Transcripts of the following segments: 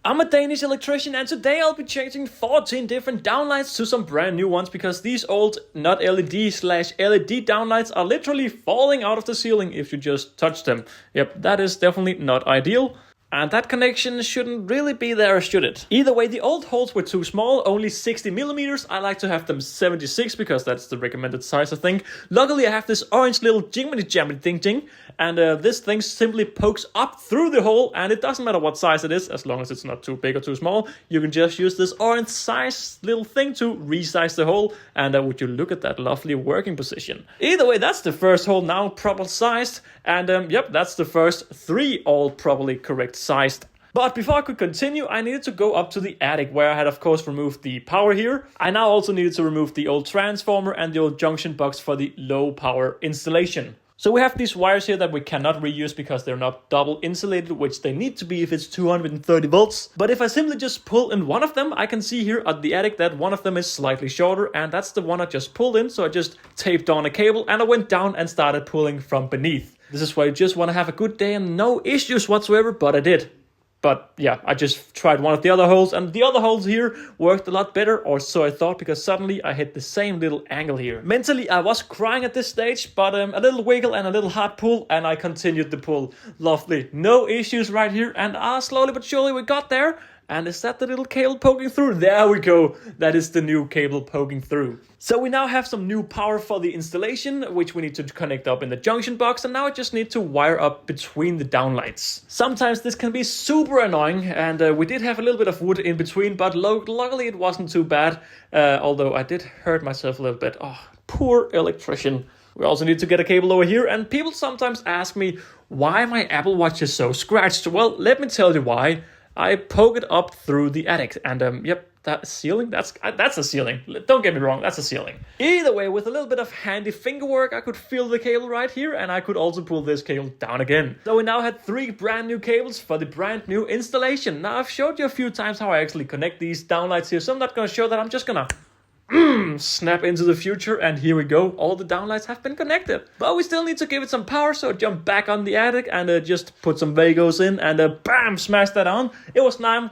I'm a Danish electrician, and today I'll be changing 14 different downlights to some brand new ones because these old not LED/LED downlights are literally falling out of the ceiling if you just touch them. Yep, that is definitely not ideal. And that connection shouldn't really be there, should it? Either way, the old holes were too small, only 60 millimeters. I like to have them 76 because that's the recommended size, I think. Luckily, I have this orange little jimmity ding, and this thing simply pokes up through the hole, and it doesn't matter what size it is, as long as it's not too big or too small. You can just use this orange size little thing to resize the hole, and would you look at that lovely working position. Either way, that's the first hole now proper sized, and yep, that's the first 3 all properly correct sized. But before I could continue, I needed to go up to the attic, where I had of course removed the power here. I now also needed to remove the old transformer and the old junction box for the low power installation. So we have these wires here that we cannot reuse because they're not double insulated, which they need to be if it's 230 volts. But if I simply just pull in one of them, I can see here at the attic that one of them is slightly shorter, and that's the one I just pulled in. So I just taped on a cable and I went down and started pulling from beneath. This is why you just want to have a good day and no issues whatsoever, but I did. But yeah, I just tried one of the other holes, and the other holes here worked a lot better, or so I thought, because suddenly I hit the same little angle here. Mentally, I was crying at this stage, but a little wiggle and a little hard pull, and I continued the pull. Lovely. No issues right here, and slowly but surely we got there. And is that the little cable poking through? There we go. That is the new cable poking through. So we now have some new power for the installation, which we need to connect up in the junction box. And now I just need to wire up between the downlights. Sometimes this can be super annoying. And we did have a little bit of wood in between, but luckily it wasn't too bad. Although I did hurt myself a little bit. Oh, poor electrician. We also need to get a cable over here. And people sometimes ask me why my Apple Watch is so scratched. Well, let me tell you why. I poke it up through the attic, and yep, that ceiling, that's a ceiling. Don't get me wrong, that's a ceiling. Either way, with a little bit of handy finger work, I could feel the cable right here, and I could also pull this cable down again. So we now had 3 brand new cables for the brand new installation. Now I've showed you a few times how I actually connect these downlights here, so I'm not gonna show that. I'm just gonna snap into the future, and here we go. All the downlights have been connected, but we still need to give it some power, so I jump back on the attic and just put some Vagos in and bam, smash that on. It was 9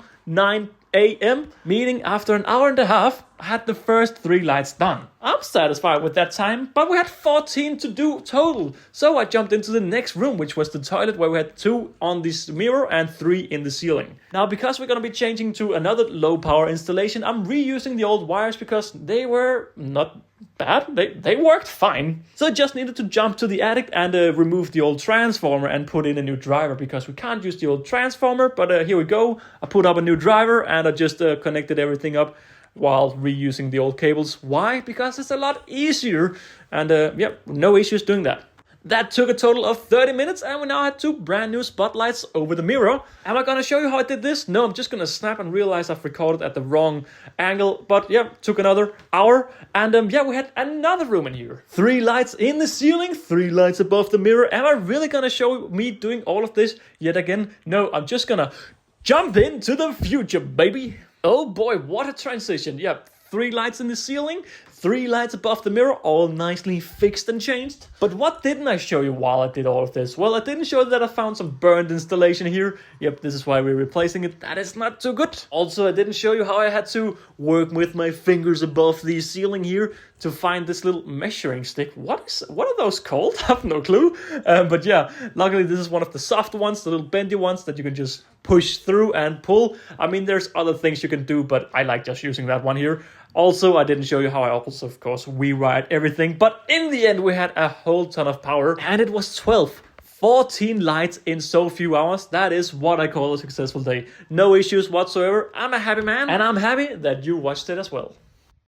a.m. meaning after an hour and a half I had the first 3 lights done. I'm satisfied with that time, but we had 14 to do total. So I jumped into the next room, which was the toilet, where we had 2 on this mirror and 3 in the ceiling. Now, because we're going to be changing to another low power installation, I'm reusing the old wires because they were not bad. They worked fine. So I just needed to jump to the attic and remove the old transformer and put in a new driver, because we can't use the old transformer. But here we go. I put up a new driver and I just connected everything up while reusing the old cables. Why? Because it's a lot easier, and yep, no issues doing that. That took a total of 30 minutes, and we now had 2 brand new spotlights over the mirror. Am I gonna show you how I did this? No, I'm just gonna snap and realize I've recorded at the wrong angle. But yeah, took another hour, and yeah, we had another room in here. 3 lights in the ceiling, 3 lights above the mirror. Am I really gonna show me doing all of this yet again? No, I'm just gonna jump into the future, baby. Oh boy, what a transition. Yep, 3 lights in the ceiling, 3 lights above the mirror, all nicely fixed and changed. But what didn't I show you while I did all of this? Well, I didn't show that I found some burned installation here. Yep, this is why we're replacing it. That is not too good. Also, I didn't show you how I had to work with my fingers above the ceiling here to find this little measuring stick. What are those called? I have no clue. But yeah, luckily this is one of the soft ones, the little bendy ones that you can just push through and pull. I mean, there's other things you can do, but I like just using that one here. Also, I didn't show you how I also, of course, rewired everything. But in the end, we had a whole ton of power, and it was 14 lights in so few hours. That is what I call a successful day. No issues whatsoever. I'm a happy man, and I'm happy that you watched it as well.